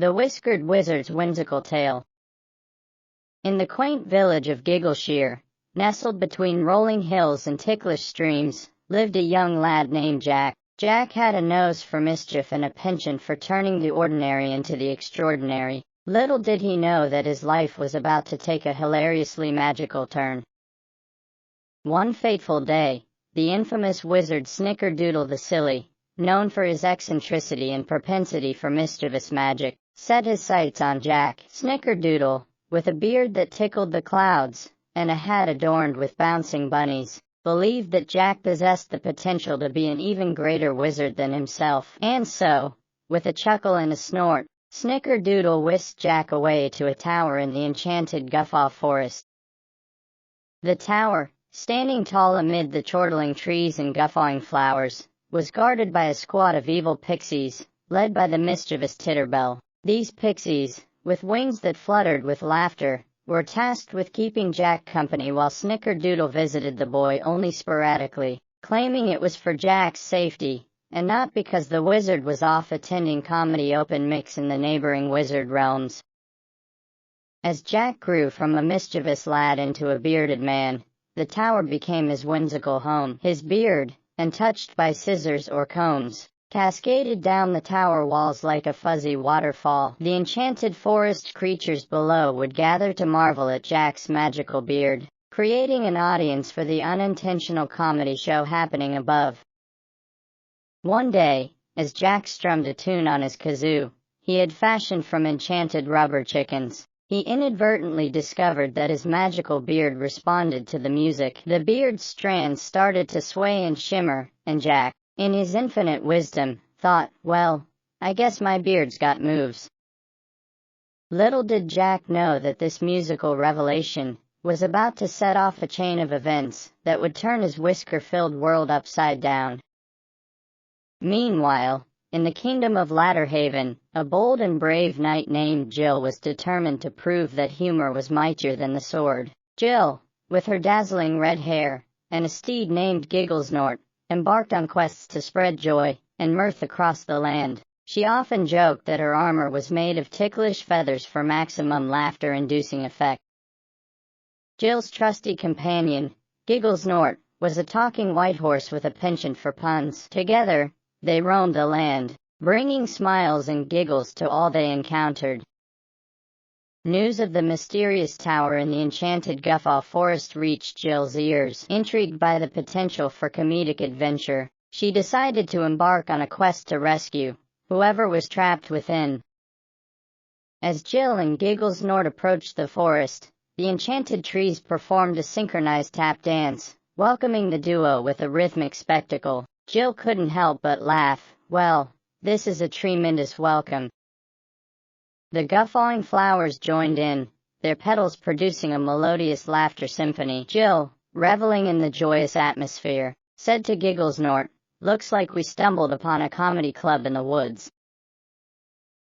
The Whiskered Wizard's Whimsical Tale. In the quaint village of Giggleshire, nestled between rolling hills and ticklish streams, lived a young lad named Jack. Jack had a nose for mischief and a penchant for turning the ordinary into the extraordinary. Little did he know that his life was about to take a hilariously magical turn. One fateful day, the infamous wizard Snickerdoodle the Silly, known for his eccentricity and propensity for mischievous magic, set his sights on Jack. Snickerdoodle, with a beard that tickled the clouds, and a hat adorned with bouncing bunnies, believed that Jack possessed the potential to be an even greater wizard than himself. And so, with a chuckle and a snort, Snickerdoodle whisked Jack away to a tower in the enchanted Guffaw Forest. The tower, standing tall amid the chortling trees and guffawing flowers, was guarded by a squad of evil pixies, led by the mischievous Titterbell. These pixies, with wings that fluttered with laughter, were tasked with keeping Jack company while Snickerdoodle visited the boy only sporadically, claiming it was for Jack's safety, and not because the wizard was off attending comedy open mics in the neighboring wizard realms. As Jack grew from a mischievous lad into a bearded man, the tower became his whimsical home. His beard, untouched by scissors or combs, cascaded down the tower walls like a fuzzy waterfall. The enchanted forest creatures below would gather to marvel at Jack's magical beard, creating an audience for the unintentional comedy show happening above. One day, as Jack strummed a tune on his kazoo, he had fashioned from enchanted rubber chickens, he inadvertently discovered that his magical beard responded to the music. The beard's strands started to sway and shimmer, and Jack, in his infinite wisdom, thought, well, I guess my beard's got moves. Little did Jack know that this musical revelation was about to set off a chain of events that would turn his whisker-filled world upside down. Meanwhile, in the kingdom of Ladderhaven, a bold and brave knight named Jill was determined to prove that humor was mightier than the sword. Jill, with her dazzling red hair, and a steed named Gigglesnort, embarked on quests to spread joy and mirth across the land. She often joked that her armor was made of ticklish feathers for maximum laughter-inducing effect. Jill's trusty companion, Gigglesnort, was a talking white horse with a penchant for puns. Together, they roamed the land, bringing smiles and giggles to all they encountered. News of the mysterious tower in the enchanted Guffaw Forest reached Jill's ears. Intrigued by the potential for comedic adventure, she decided to embark on a quest to rescue whoever was trapped within. As Jill and Gigglesnort approached the forest, the enchanted trees performed a synchronized tap dance, welcoming the duo with a rhythmic spectacle. Jill couldn't help but laugh. Well, this is a tremendous welcome. The guffawing flowers joined in, their petals producing a melodious laughter symphony. Jill, reveling in the joyous atmosphere, said to Gigglesnort, "Looks like we stumbled upon a comedy club in the woods."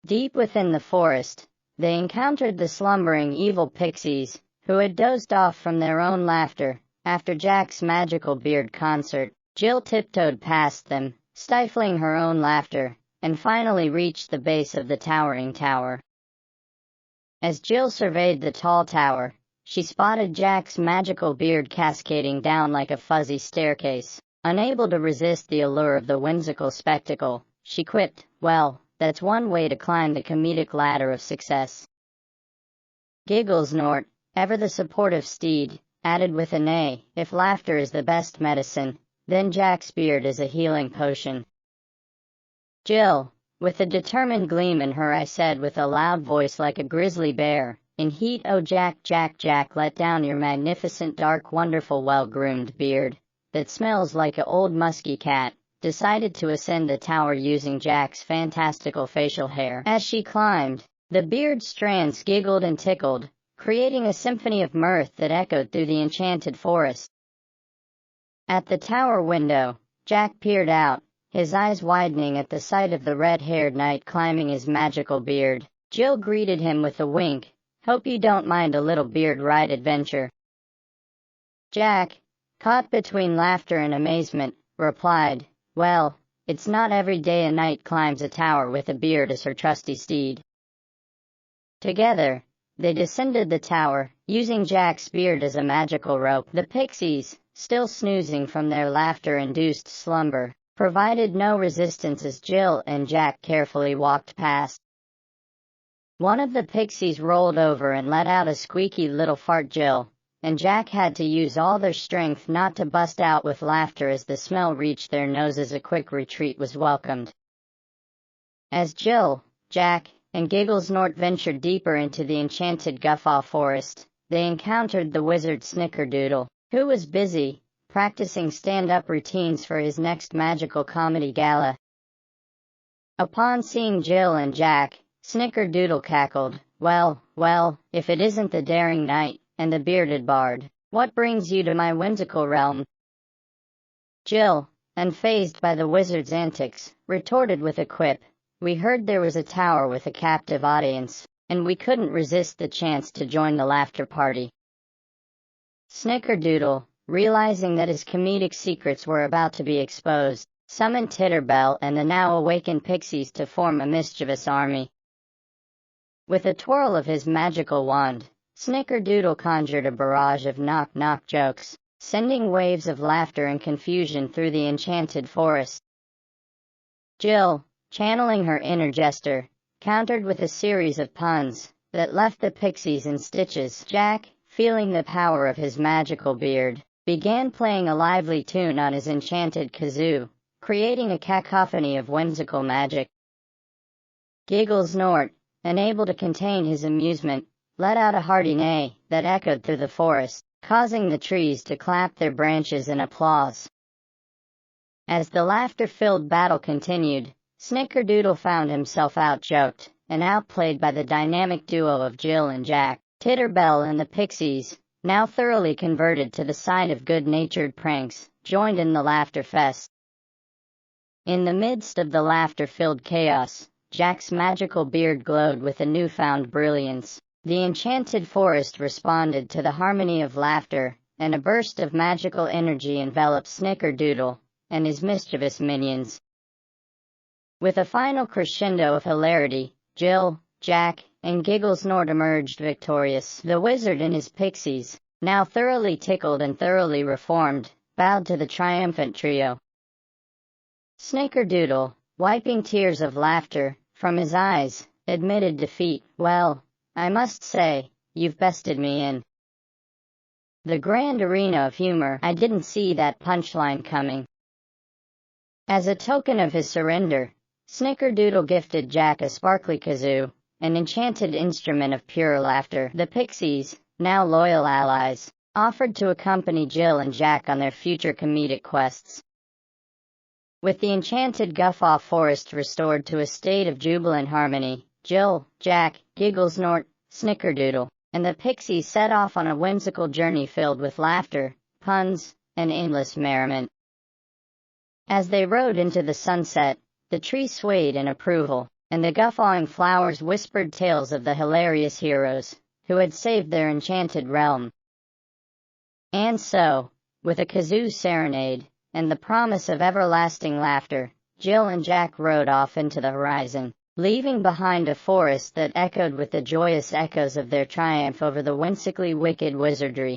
Deep within the forest, they encountered the slumbering evil pixies, who had dozed off from their own laughter after Jack's magical beard concert. Jill tiptoed past them, stifling her own laughter, and finally reached the base of the towering tower. As Jill surveyed the tall tower, she spotted Jack's magical beard cascading down like a fuzzy staircase. Unable to resist the allure of the whimsical spectacle, she quipped, "Well, that's one way to climb the comedic ladder of success." Gigglesnort, ever the supportive steed, added with a neigh, "If laughter is the best medicine, then Jack's beard is a healing potion." Jill, with a determined gleam in her eye, said with a loud voice like a grizzly bear, "In heat, oh Jack, Jack, Jack, let down your magnificent dark wonderful well-groomed beard, that smells like a old musky cat," decided to ascend the tower using Jack's fantastical facial hair. As she climbed, the beard strands giggled and tickled, creating a symphony of mirth that echoed through the enchanted forest. At the tower window, Jack peered out, his eyes widening at the sight of the red-haired knight climbing his magical beard. Jill greeted him with a wink, "Hope you don't mind a little beard ride adventure." Jack, caught between laughter and amazement, replied, "Well, it's not every day a knight climbs a tower with a beard as her trusty steed." Together, they descended the tower, using Jack's beard as a magical rope. The pixies, still snoozing from their laughter-induced slumber, provided no resistance as Jill and Jack carefully walked past. One of the pixies rolled over and let out a squeaky little fart. Jill and Jack had to use all their strength not to bust out with laughter as the smell reached their noses. A quick retreat was welcomed. As Jill, Jack, and Gigglesnort ventured deeper into the enchanted Guffaw Forest, they encountered the wizard Snickerdoodle, who was busy practicing stand-up routines for his next magical comedy gala. Upon seeing Jill and Jack, Snickerdoodle cackled, well, if it isn't the daring knight and the bearded bard, what brings you to my whimsical realm? Jill, unfazed by the wizard's antics, retorted with a quip, we heard there was a tower with a captive audience, and we couldn't resist the chance to join the laughter party. Snickerdoodle, realizing that his comedic secrets were about to be exposed, summoned Titterbell and the now awakened pixies to form a mischievous army. With a twirl of his magical wand, Snickerdoodle conjured a barrage of knock-knock jokes, sending waves of laughter and confusion through the enchanted forest. Jill, channeling her inner jester, countered with a series of puns that left the pixies in stitches. Jack, feeling the power of his magical beard, began playing a lively tune on his enchanted kazoo, creating a cacophony of whimsical magic. Gigglesnort, unable to contain his amusement, let out a hearty neigh that echoed through the forest, causing the trees to clap their branches in applause. As the laughter-filled battle continued, Snickerdoodle found himself out-joked and outplayed by the dynamic duo of Jill and Jack. Titterbell and the pixies, now thoroughly converted to the side of good-natured pranks, joined in the laughter fest. In the midst of the laughter-filled chaos, Jack's magical beard glowed with a newfound brilliance. The enchanted forest responded to the harmony of laughter, and a burst of magical energy enveloped Snickerdoodle and his mischievous minions. With a final crescendo of hilarity, Jill, Jack, and Gigglesnort emerged victorious. The wizard and his pixies, now thoroughly tickled and thoroughly reformed, bowed to the triumphant trio. Snickerdoodle, wiping tears of laughter from his eyes, admitted defeat. Well, I must say, you've bested me in the grand arena of humor. I didn't see that punchline coming. As a token of his surrender, Snickerdoodle gifted Jack a sparkly kazoo, an enchanted instrument of pure laughter. The pixies, now loyal allies, offered to accompany Jill and Jack on their future comedic quests. With the enchanted Guffaw Forest restored to a state of jubilant harmony, Jill, Jack, Gigglesnort, Snickerdoodle, and the pixies set off on a whimsical journey filled with laughter, puns, and endless merriment. As they rode into the sunset, the trees swayed in approval, and the guffawing flowers whispered tales of the hilarious heroes who had saved their enchanted realm. And so, with a kazoo serenade and the promise of everlasting laughter, Jill and Jack rode off into the horizon, leaving behind a forest that echoed with the joyous echoes of their triumph over the whimsically wicked wizardry.